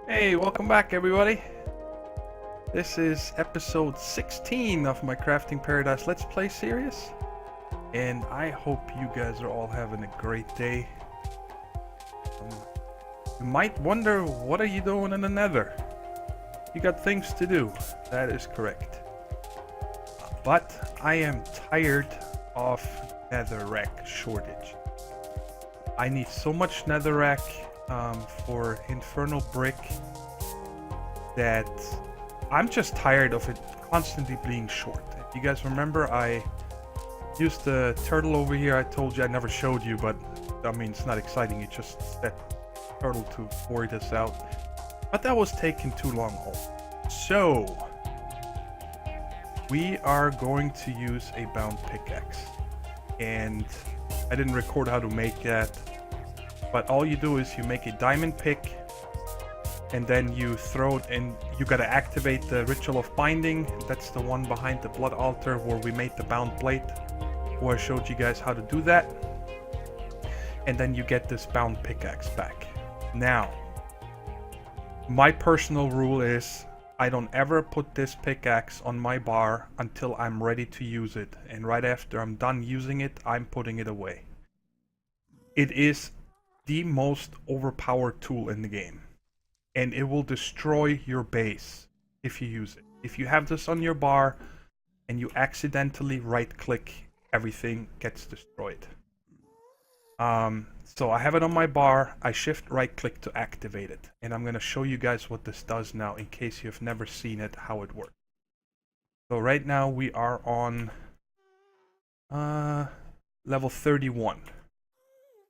Hey, welcome back everybody. This is episode 16 of my Crafting Paradise Let's Play series. And I hope you guys are all having a great day. You might wonder, what are you doing in the nether? You got things to do. That is correct. But I am tired of netherrack shortage. I need so much netherrack for infernal brick that I'm just tired of it constantly being short. If you guys remember, I used the turtle over here. I told you I never showed you, but I mean, it's not exciting. You just set turtle to worry this out. But that was taking too long. So we are going to use a bound pickaxe. And I didn't record how to make that. But all you do is you make a diamond pick, and then you throw it in. You gotta activate the ritual of binding. That's the one behind the blood altar where we made the bound plate, where I showed you guys how to do that. And then you get this bound pickaxe back. Now, my personal rule is I don't ever put this pickaxe on my bar until I'm ready to use it. And right after I'm done using it, I'm putting it away. It is the most overpowered tool in the game. And it will destroy your base if you use it. If you have this on your bar and you accidentally right click, everything gets destroyed. So I have it on my bar. I shift right click to activate it. And I'm going to show you guys what this does now in case you've never seen it, how it works. So right now we are on level 31.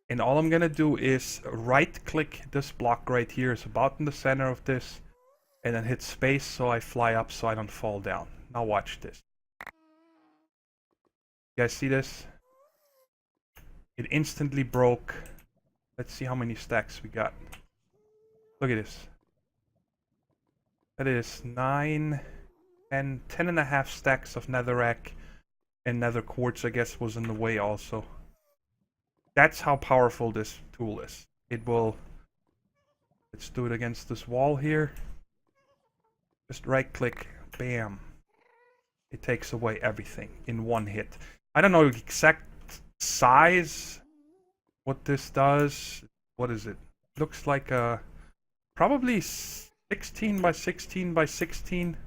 And all I'm gonna do is right click this block right here. It's about in the center of this, and then hit space so I fly up so I don't fall down. Now watch this. You guys see this? It instantly broke. Let's see how many stacks we got. Look at this. That is 9 and 10.5 stacks of netherrack, and nether quartz I guess was in the way also. That's how powerful this tool is. It will... Let's do it against this wall here. Just right click, bam. It takes away everything in one hit. I don't know the exact size, what this does. What is it? Looks like a... probably 16 by 16 by 16.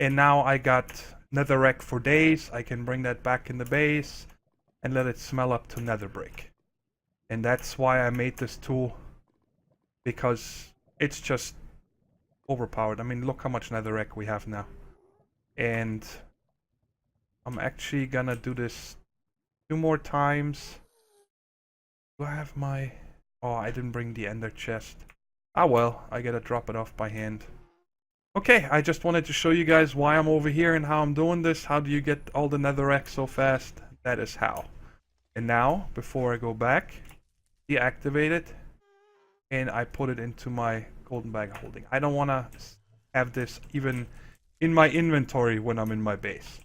And now I got netherrack for days. I can bring that back in the base and let it smell up to nether brick. And that's why I made this tool, because it's just overpowered. I mean, look how much netherrack we have now. And I'm actually gonna do this 2 more times. Do I have my... oh, I didn't bring the ender chest. Ah well, I gotta drop it off by hand. Okay, I just wanted to show you guys why I'm over here and how I'm doing this. How do you get all the netherrack so fast? That is how. And now, before I go back, deactivate it, and I put it into my golden bag holding. I don't want to have this even in my inventory when I'm in my base.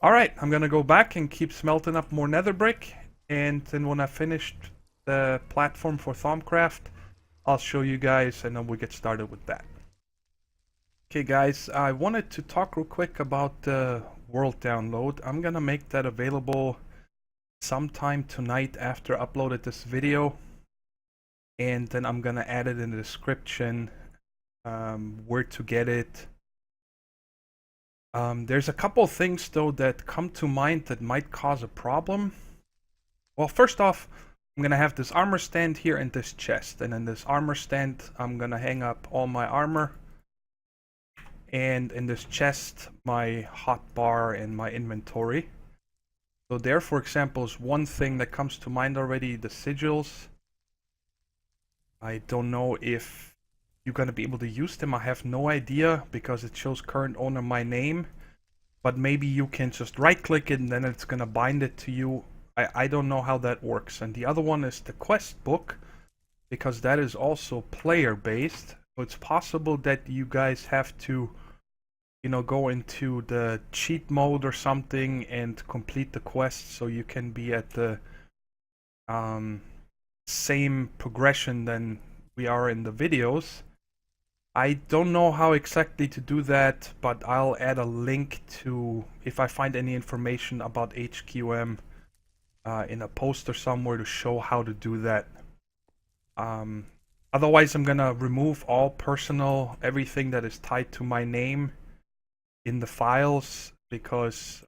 Alright, I'm gonna go back and keep smelting up more nether brick, and then when I finished the platform for Thaumcraft, I'll show you guys, and then we'll get started with that. Okay guys, I wanted to talk real quick about the world download. I'm gonna make that available sometime tonight after I uploaded this video, and then I'm gonna add it in the description, where to get it. There's a couple things though that come to mind that might cause a problem. Well, first off, I'm gonna have this armor stand here and this chest, and in this armor stand I'm gonna hang up all my armor. And in this chest, my hotbar and my inventory. So there, for example, is one thing that comes to mind already, the sigils. I don't know if you're going to be able to use them. I have no idea, because it shows current owner my name. But maybe you can just right click it and then it's going to bind it to you. I don't know how that works. And the other one is the quest book, because that is also player based. So it's possible that you guys have to, you know, go into the cheat mode or something and complete the quest so you can be at the same progression than we are in the videos. I don't know how exactly to do that, but I'll add a link to, if I find any information about HQM in a post or somewhere to show how to do that. Otherwise, I'm gonna remove all personal, everything that is tied to my name in the files, because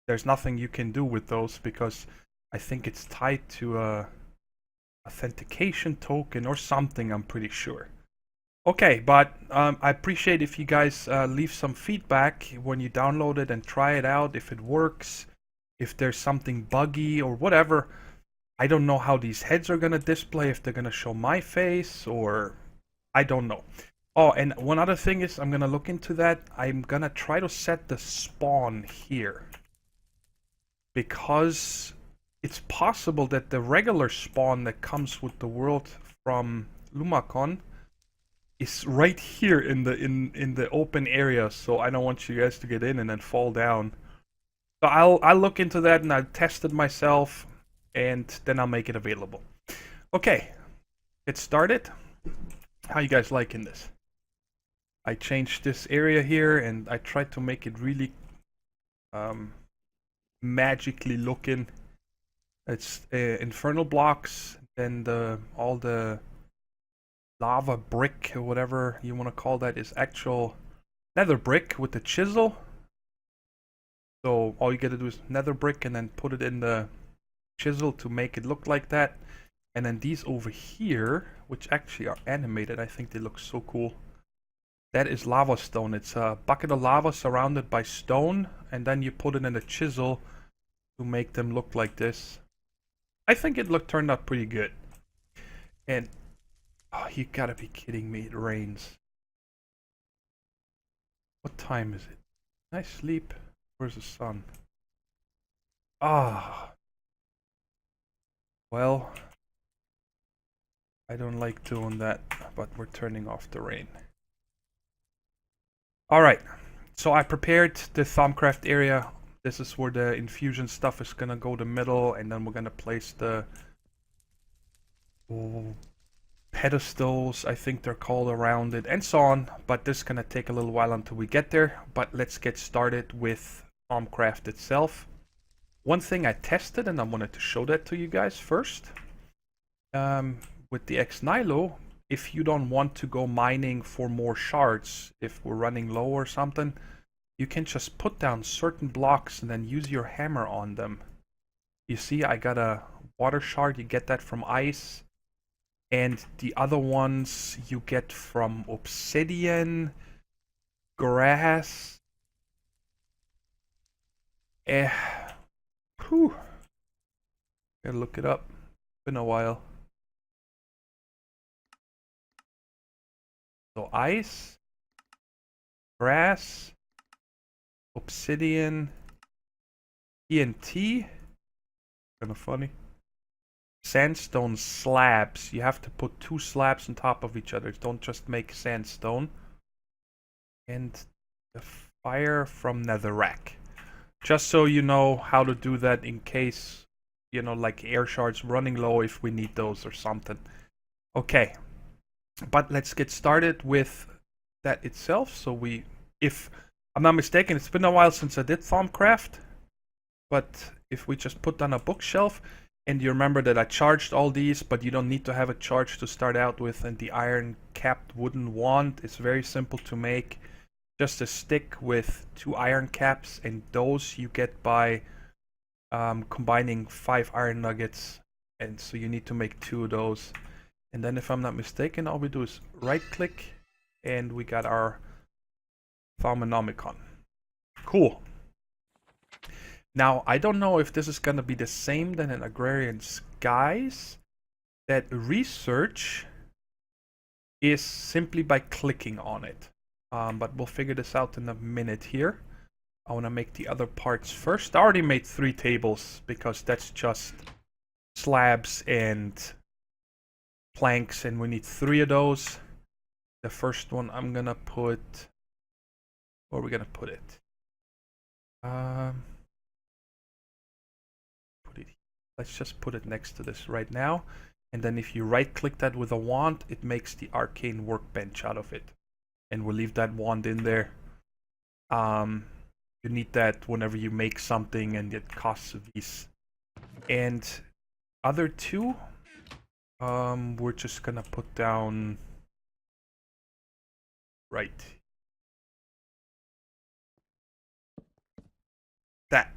there's nothing you can do with those, because I think it's tied to a authentication token or something, I'm pretty sure. Okay, but I appreciate if you guys leave some feedback when you download it and try it out, if it works, if there's something buggy or whatever. I don't know how these heads are gonna display, if they're gonna show my face, or I don't know. Oh, and one other thing is, I'm gonna look into that. I'm gonna try to set the spawn here, because it's possible that the regular spawn that comes with the world from Lumacon is right here in the open area, so I don't want you guys to get in and then fall down. So I'll look into that, and I'll test it myself, and then I'll make it available. Okay, get started. How you guys liking this? I changed this area here, and I tried to make it really magically looking. It's infernal blocks, and all the lava brick, or whatever you want to call that, is actual nether brick with the chisel. So all you gotta do is nether brick and then put it in the chisel to make it look like that. And then these over here, which actually are animated, I think they look so cool. That is lava stone. It's a bucket of lava surrounded by stone, and then you put it in a chisel to make them look like this. I think it turned out pretty good. And oh, you gotta be kidding me, it rains. What time is it? Can I sleep? Where's the sun? Ah. Well, I don't like doing that, but we're turning off the rain. Alright, so I prepared the Thaumcraft area. This is where the infusion stuff is gonna go the middle, and then we're gonna place the pedestals, I think they're called, around it, and so on. But this is gonna take a little while until we get there. But let's get started with Thaumcraft itself. One thing I tested, and I wanted to show that to you guys first. With the X-Nilo, if you don't want to go mining for more shards, if we're running low or something, you can just put down certain blocks and then use your hammer on them. You see, I got a water shard, you get that from ice. And the other ones you get from obsidian, grass. Whew. Gotta look it up. Been a while. So ice, grass, obsidian, TNT. Kinda funny. Sandstone slabs. You have to put 2 slabs on top of each other. Don't just make sandstone. And the fire from netherrack. Just so you know how to do that in case, you know, like air shards running low, if we need those or something. Okay. But let's get started with that itself. So if I'm not mistaken, it's been a while since I did Thaumcraft. But if we just put down a bookshelf, and you remember that I charged all these, but you don't need to have a charge to start out with. And the iron capped wooden wand is very simple to make. Just a stick with 2 iron caps, and those you get by combining 5 iron nuggets. And so you need to make 2 of those. And then if I'm not mistaken, all we do is right click, and we got our Thaumonomicon. Cool. Now, I don't know if this is going to be the same than in Agrarian Skies, that research is simply by clicking on it. But we'll figure this out in a minute here. I want to make the other parts first. I already made 3 tables, because that's just slabs and planks, and we need 3 of those. The first one I'm going to put... Where are we going to put it? Let's just put it next to this right now. And then if you right click that with a wand, it makes the arcane workbench out of it. And we'll leave that wand in there. You need that whenever you make something, and it costs these. And other two, we're just gonna put down right. That.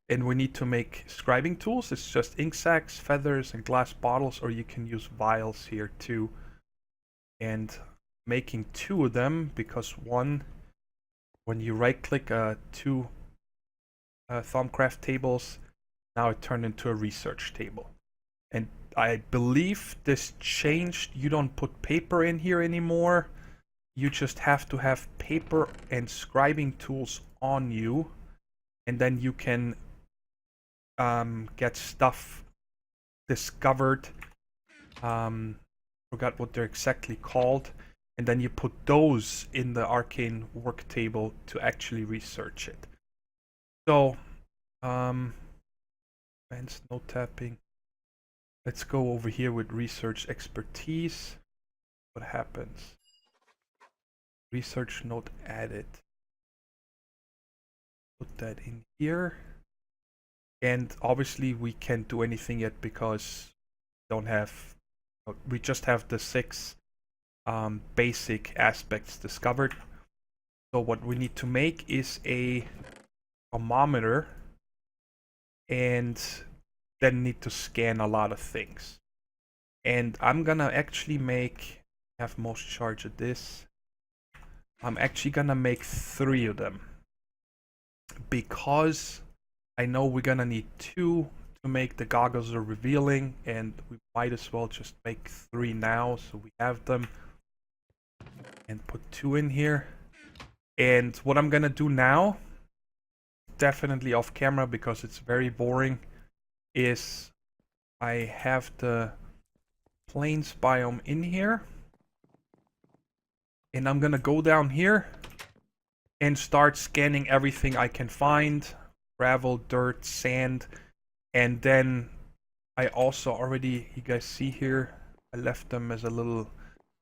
And we need to make scribing tools. It's just ink sacs, feathers, and glass bottles, or you can use vials here too. And making two of them, because one, when you right click two Thaumcraft tables, now it turned into a research table. And I believe this changed. You don't put paper in here anymore. You just have to have paper and scribing tools on you, and then you can get stuff discovered. Forgot what they're exactly called. And then you put those in the arcane work table to actually research it. So, advanced note tapping. Let's go over here with research expertise. What happens? Research note added. Put that in here. And obviously we can't do anything yet because we just have the 6 basic aspects discovered. So what we need to make is a thermometer, and then need to scan a lot of things. And I'm gonna actually have most charge of this. I'm actually gonna make 3 of them, because I know we're gonna need 2 to make the goggles are revealing, and we might as well just make 3 now so we have them. And put 2 in here. And what I'm gonna do now, definitely off camera because it's very boring, is I have the plains biome in here. And I'm gonna go down here and start scanning everything I can find. Gravel, dirt, sand. And then I also already, you guys see here, I left them as a little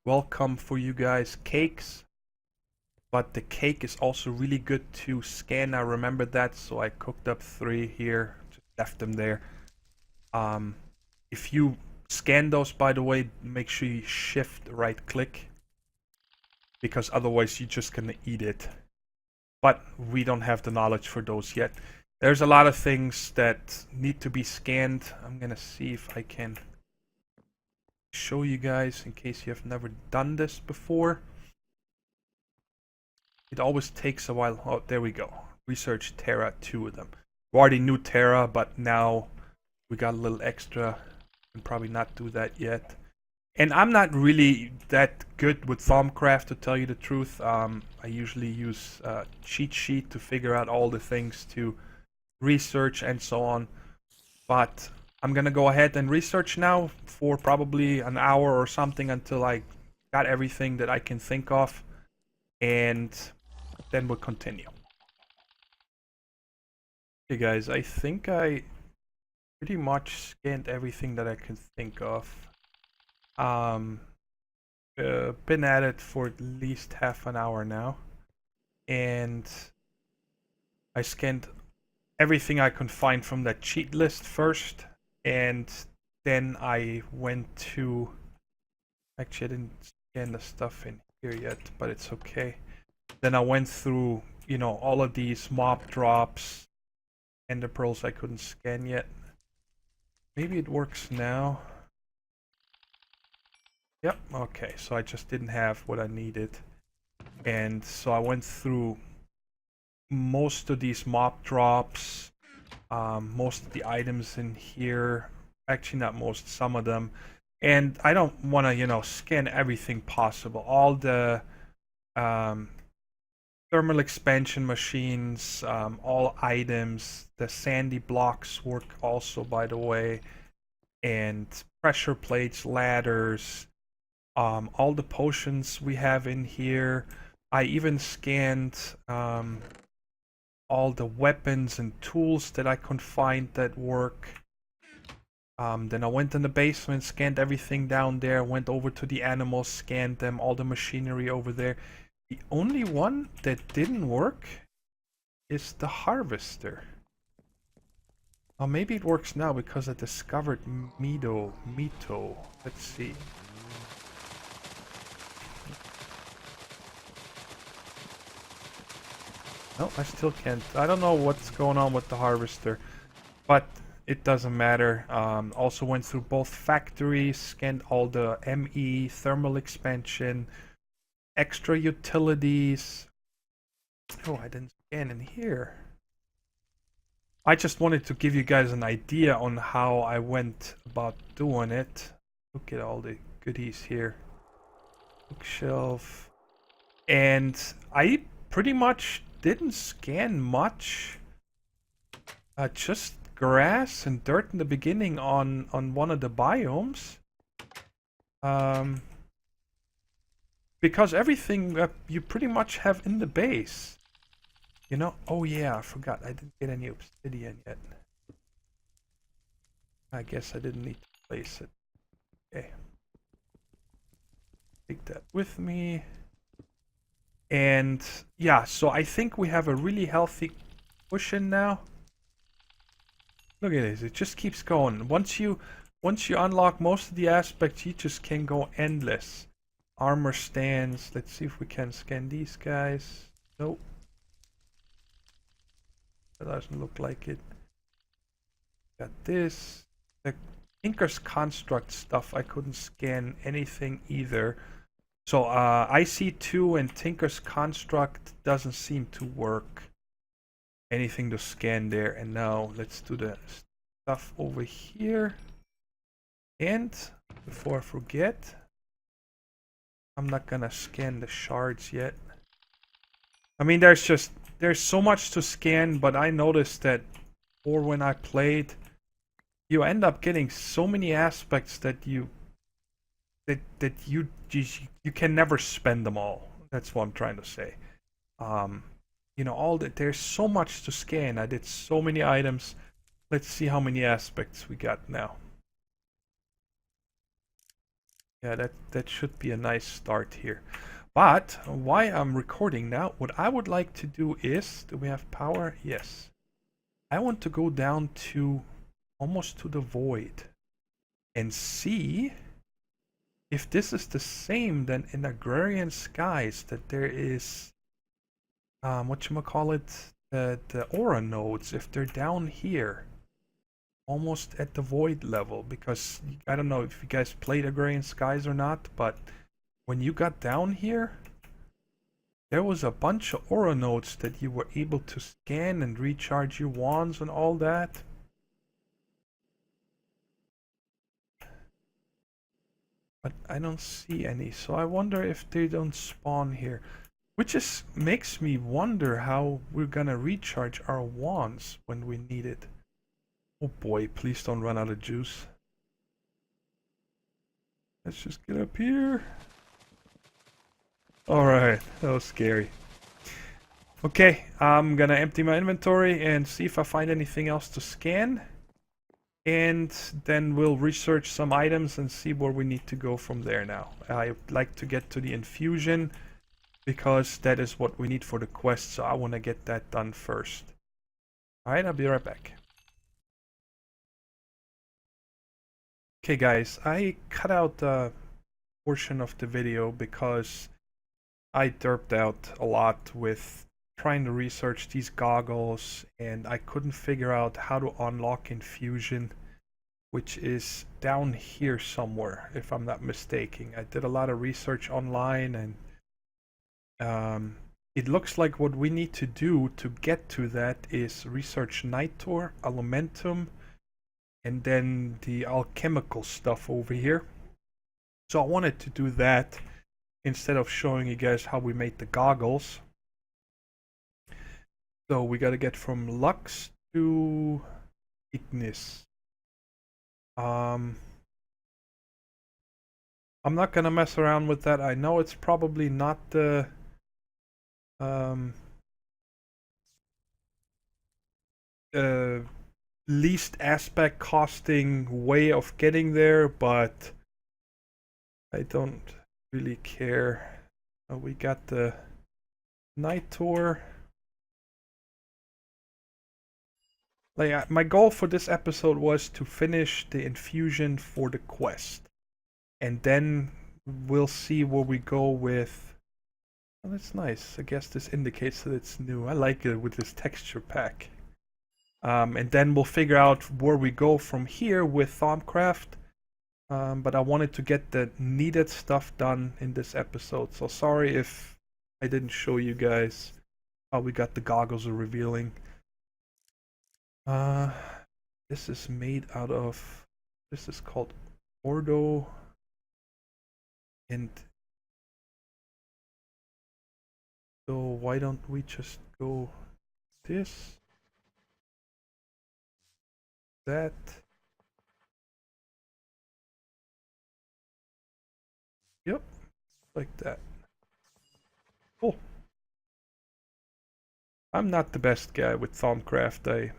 welcome for you guys, cakes. But the cake is also really good to scan. I remembered that, so I cooked up 3 here, just left them there. If you scan those, by the way, make sure you shift right click, because otherwise you're just gonna eat it. But we don't have the knowledge for those yet. There's a lot of things that need to be scanned. I'm gonna see if I can show you guys in case you have never done this before. It always takes a while. Oh, there we go. Research Terra, 2 of them. We already knew Terra, but now we got a little extra. Can probably not do that yet. And I'm not really that good with Thaumcraft, to tell you the truth. I usually use a cheat sheet to figure out all the things to research and so on. But I'm gonna go ahead and research now for probably an hour or something until I got everything that I can think of. And then we'll continue. Okay guys, I think I pretty much scanned everything that I can think of. Been at it for at least half an hour now. And I scanned everything I could find from that cheat list first. And then I went to... Actually, I didn't scan the stuff in here yet, but it's okay. Then I went through, you know, all of these mob drops, ender pearls I couldn't scan yet. Maybe it works now. Yep, okay, so I just didn't have what I needed. And so I went through most of these mob drops, most of the items in here. Actually, not most, some of them. And I don't want to, you know, scan everything possible. All the thermal expansion machines, all items, the sandy blocks work also, by the way, and pressure plates, ladders, all the potions we have in here. I even scanned all the weapons and tools that I could find that work. Then I went in the basement, scanned everything down there, went over to the animals, scanned them, all the machinery over there. The only one that didn't work is the harvester. Oh, maybe it works now because I discovered Mito. Let's see. No, I still can't. I don't know what's going on with the harvester, but it doesn't matter. Also went through both factories, scanned all the ME, thermal expansion, extra utilities. Oh, I didn't scan in here. I just wanted to give you guys an idea on how I went about doing it. Look at all the goodies here. Bookshelf. And I pretty much didn't scan much. Just grass and dirt in the beginning on one of the biomes. Because everything you pretty much have in the base. You know? Oh yeah, I forgot. I didn't get any obsidian yet. I guess I didn't need to place it. Okay. Take that with me. And yeah, so I think we have a really healthy cushion now. Look at this, it just keeps going. Once you unlock most of the aspects, you just can go endless. Armor stands. Let's see if we can scan these guys. Nope. That doesn't look like it. Got this. The Tinker's Construct stuff, I couldn't scan anything either. So IC2 and Tinker's Construct doesn't seem to work. Anything to scan there. And now let's do the stuff over here. And before I forget, I'm not gonna scan the shards yet. I mean, there's so much to scan, but I noticed that, or when I played, you end up getting so many aspects that you can never spend them all. That's what I'm trying to say. You know, there's so much to scan. I did so many items. Let's see how many aspects we got now. Yeah, that should be a nice start here. But why I'm recording now, what I would like to do is, do we have power? Yes. I want to go down to almost to the void and see if this is the same then in Agrarian Skies, that there is whatchamacallit, the aura nodes, if they're down here almost at the void level. Because I don't know if you guys played Agrarian Skies or not, but when you got down here, there was a bunch of aura nodes that you were able to scan and recharge your wands and all that. But I don't see any, so I wonder if they don't spawn here. Which makes me wonder how we're gonna recharge our wands when we need it. Oh boy, please don't run out of juice. Let's just get up here. Alright, that was scary. Okay, I'm gonna empty my inventory and see if I find anything else to scan. And then we'll research some items and see where we need to go from there now. I'd like to get to the Infusion, because that is what we need for the quest, so I want to get that done first. Alright, I'll be right back. Okay guys, I cut out a portion of the video because I derped out a lot with trying to research these goggles, and I couldn't figure out how to unlock Infusion, which is down here somewhere, if I'm not mistaken. I did a lot of research online, and it looks like what we need to do to get to that is research Nitor, Alumentum, and then the alchemical stuff over here. So I wanted to do that instead of showing you guys how we made the goggles. So we gotta get from Lux to Ignis. I'm not gonna mess around with that. I know it's probably not the least aspect costing way of getting there, but I don't really care. We got the night tour. Like, my goal for this episode was to finish the infusion for the quest. And then we'll see where we go with... Oh, that's nice. I guess this indicates that it's new. I like it with this texture pack. And then we'll figure out where we go from here with Thaumcraft. But I wanted to get the needed stuff done in this episode. So sorry if I didn't show you guys how we got the goggles revealing. This is made out of... This is called Ordo. And so why don't we just go this, that, yep, like that. Cool. I'm not the best guy with Thaumcraft.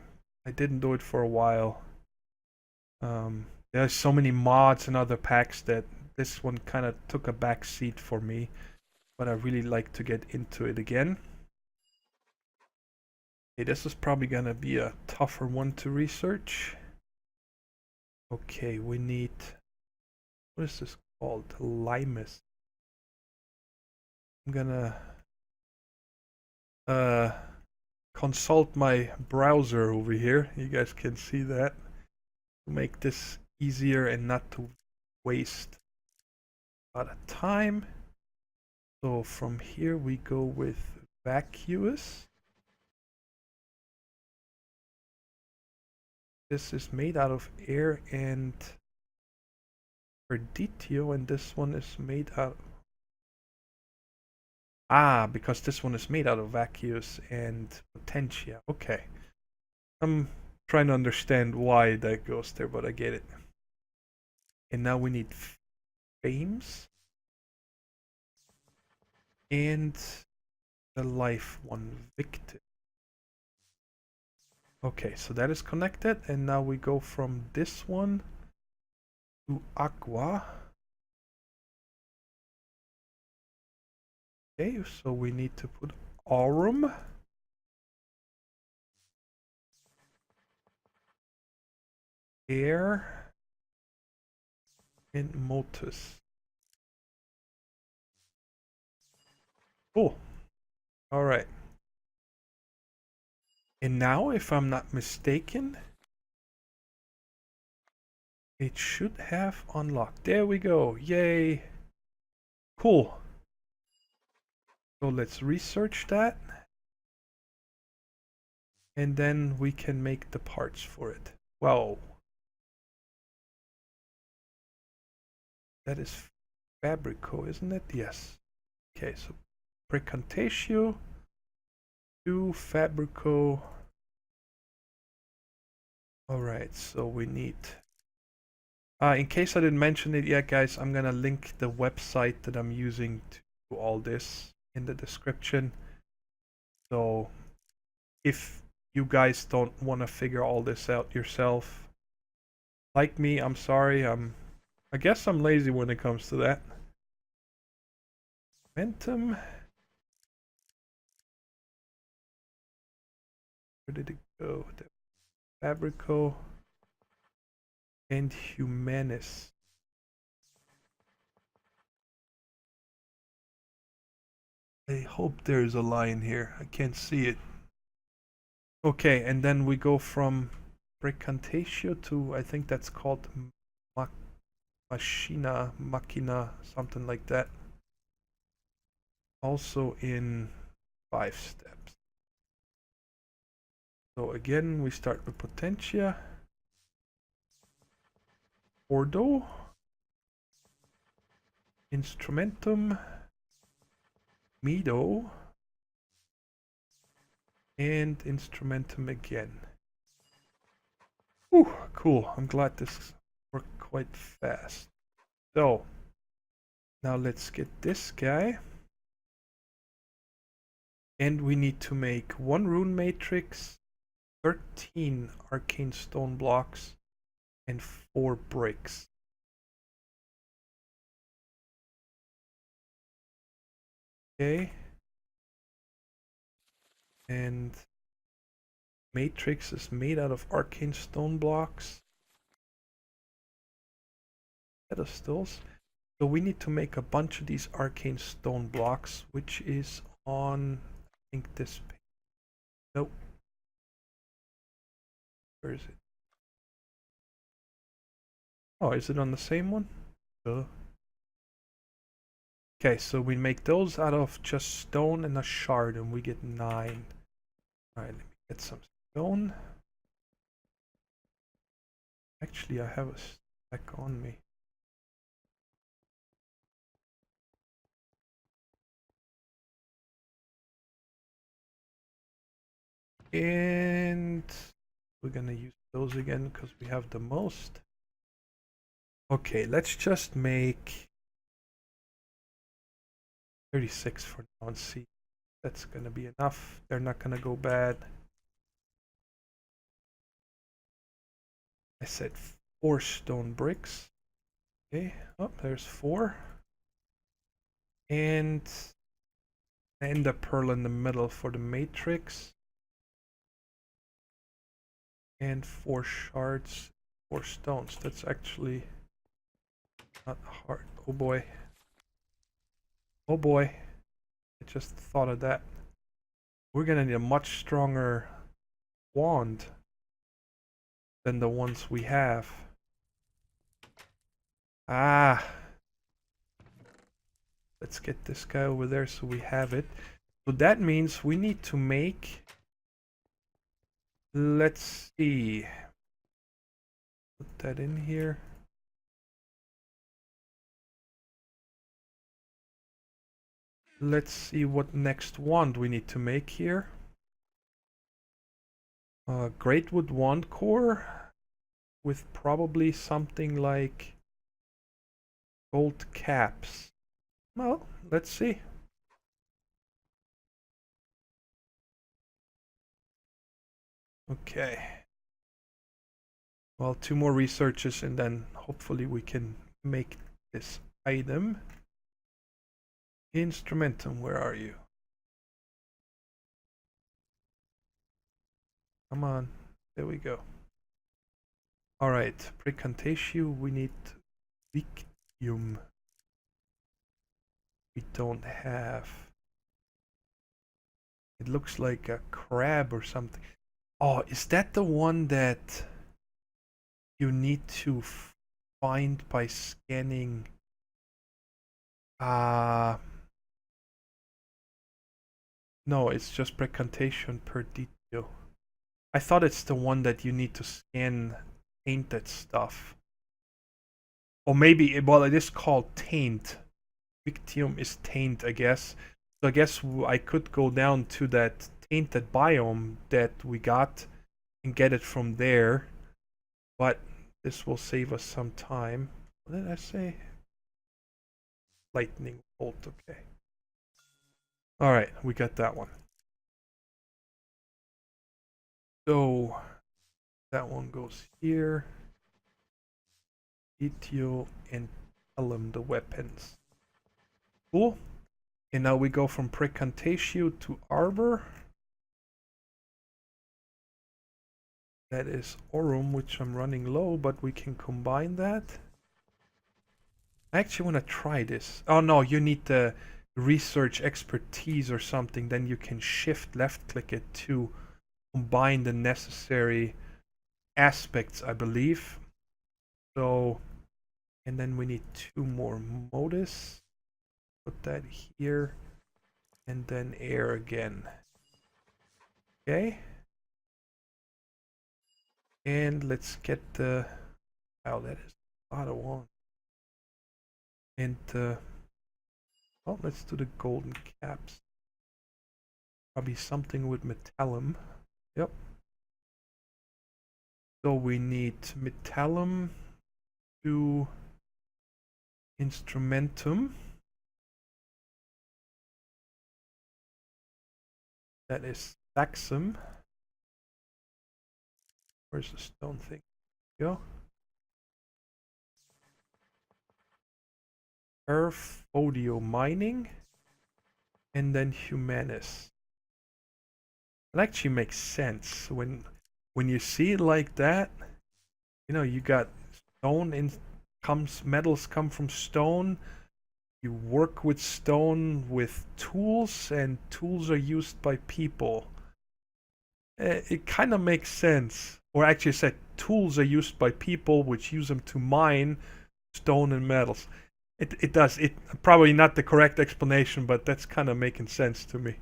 I didn't do it for a while. There's so many mods and other packs that this one kind of took a back seat for me, but I really like to get into it again. Hey, this is probably gonna be a tougher one to research. Okay, we need... What is this called? Limus. I'm gonna consult my browser over here. You guys can see that. To make this easier and not to waste a lot of time. So from here we go with vacuous. This is made out of air and Perditio, and this one is made out... Ah, because this one is made out of vacuous and potentia. Okay. I'm trying to understand why that goes there, but I get it. And now we need fames. And the life one, victim. Okay, so that is connected, and now we go from this one to aqua. Okay, so we need to put aurum. Air. And motus. Cool. Alright. And now, if I'm not mistaken, it should have unlocked. There we go. Yay. Cool. So let's research that. And then we can make the parts for it. Wow. That is Fabrico, isn't it? Yes. Okay, so Precantatio to Fabrico. Alright, so we need... in case I didn't mention it yet, guys, I'm gonna link the website that I'm using to do all this in the description. So if you guys don't want to figure all this out yourself, like me, I'm sorry, I guess I'm lazy when it comes to that. Momentum. Where did it go? Fabrico and Humanis. I hope there's a line here. I can't see it. Okay, and then we go from Precantatio to, I think that's called Machina, something like that. Also in 5 steps. So again, we start with Potentia. Ordo. Instrumentum. Mido. And Instrumentum again. Whew, cool. I'm glad this worked quite fast. So, now let's get this guy. And we need to make one rune matrix 13 arcane stone blocks and 4 bricks. Okay. And matrix is made out of arcane stone blocks. Pedestals. So we need to make a bunch of these arcane stone blocks, which is on, I think, this page. Nope. Where is it? Oh, is it on the same one? Okay, so we make those out of just stone and a shard, and we get 9. Alright, let me get some stone. Actually, I have a stack on me. And we're gonna use those again because we have the most. Okay, let's just make 36 for now and see. That's gonna be enough. They're not gonna go bad. I said 4 stone bricks. Okay, oh, there's 4. And the pearl in the middle for the matrix. And 4 shards, 4 stones. That's actually not hard. Oh boy. Oh boy. I just thought of that. We're gonna need a much stronger wand than the ones we have. Ah. Let's get this guy over there so we have it. So that means we need to make... Let's see. Put that in here. Let's see what next wand we need to make here. Great wood wand core with probably something like gold caps. Well, let's see. Okay. Well, 2 more researches and then hopefully we can make this item. Instrumentum, where are you? Come on. There we go. Alright, Precantatio, we need Victium. We don't have. It looks like a crab or something. Oh, is that the one that you need to find by scanning? No, it's just Precantation per detail. I thought it's the one that you need to scan tainted stuff. Or maybe, well, it is called taint. Victium is taint, I guess. So I guess I could go down to that tainted biome that we got and get it from there. But this will save us some time. What did I say? Lightning bolt, okay. Alright, we got that one. So that one goes here. Etio and Pelham, the weapons. Cool. And now we go from Precantatio to Arbor. That is Aurum, which I'm running low, but we can combine that. I actually want to try this. Oh no, you need the research expertise or something. Then you can shift left click it to combine the necessary aspects, I believe. So, and then we need 2 more modus. Put that here. And then air again. Okay. And let's get the... Wow, that is a lot of one. And well, let's do the golden caps. Probably something with metallum. Yep. So we need metallum to instrumentum. That is saxum. Where's the stone thing? Go. Earth-Audio mining, and then Humanus. It actually makes sense when you see it like that. You know, you got stone in metals come from stone. You work with stone with tools, and tools are used by people. It kind of makes sense. Or actually, I said tools are used by people, which use them to mine stone and metals. It does. It probably not the correct explanation, but that's kind of making sense to me.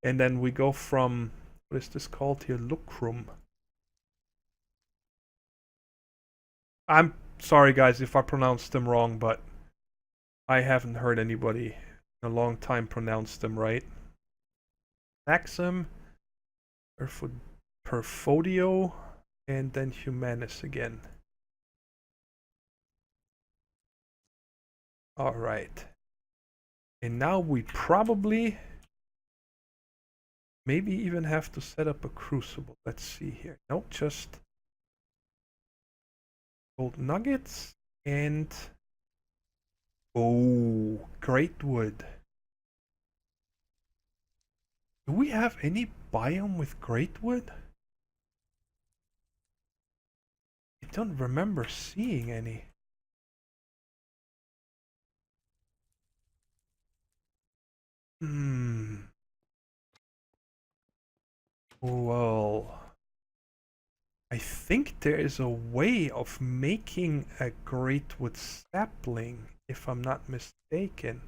And then we go from, what is this called here? Lucrum. I'm sorry guys if I pronounced them wrong, but I haven't heard anybody in a long time pronounce them right. Maxim, Perfodio, and then Humanus again. Alright. And now we probably maybe even have to set up a crucible. Let's see here. No, just gold nuggets and oh, great wood. Do we have any biome with great wood? I don't remember seeing any. Well, I think there is a way of making a great wood sapling, if I'm not mistaken.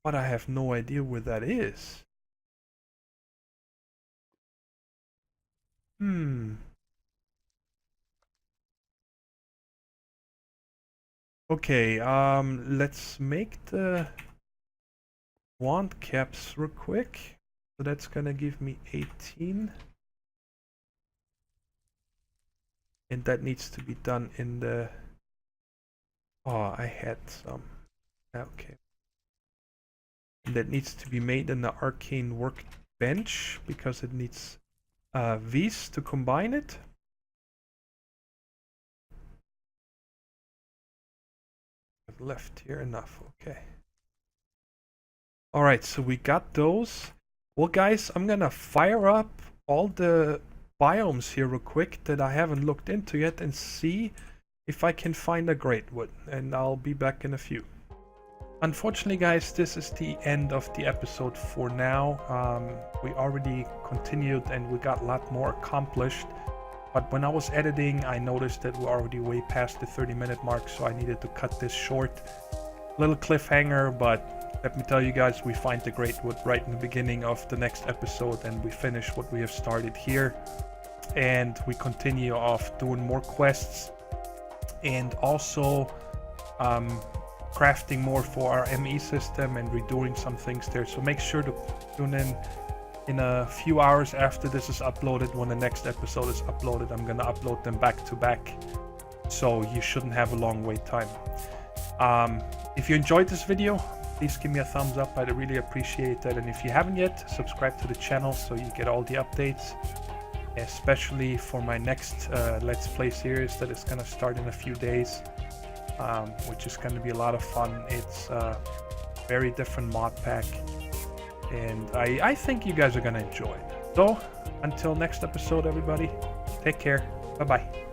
But I have no idea where that is. Okay, let's make the wand caps real quick. So that's gonna give me 18. And that needs to be done in the... Oh, I had some. Okay. And that needs to be made in the arcane workbench because it needs V's to combine it. I've left here enough, okay. Alright, so we got those. Well guys, I'm gonna fire up all the biomes here real quick that I haven't looked into yet and see if I can find a great wood, and I'll be back in a few. Unfortunately guys, this is the end of the episode for now. We already continued and we got a lot more accomplished, but when I was editing I noticed that we're already way past the 30-minute mark, so I needed to cut this short. Little cliffhanger, but let me tell you guys, we find the great wood right in the beginning of the next episode and we finish what we have started here. And we continue off doing more quests and also crafting more for our ME system and redoing some things there. So make sure to tune in a few hours after this is uploaded. When the next episode is uploaded, I'm gonna upload them back to back, so you shouldn't have a long wait time. If you enjoyed this video, please give me a thumbs up. I'd really appreciate that. And if you haven't yet, subscribe to the channel so you get all the updates, especially for my next Let's Play series that is going to start in a few days, which is going to be a lot of fun. It's a very different mod pack, and I think you guys are going to enjoy it. So, until next episode, everybody, take care. Bye-bye.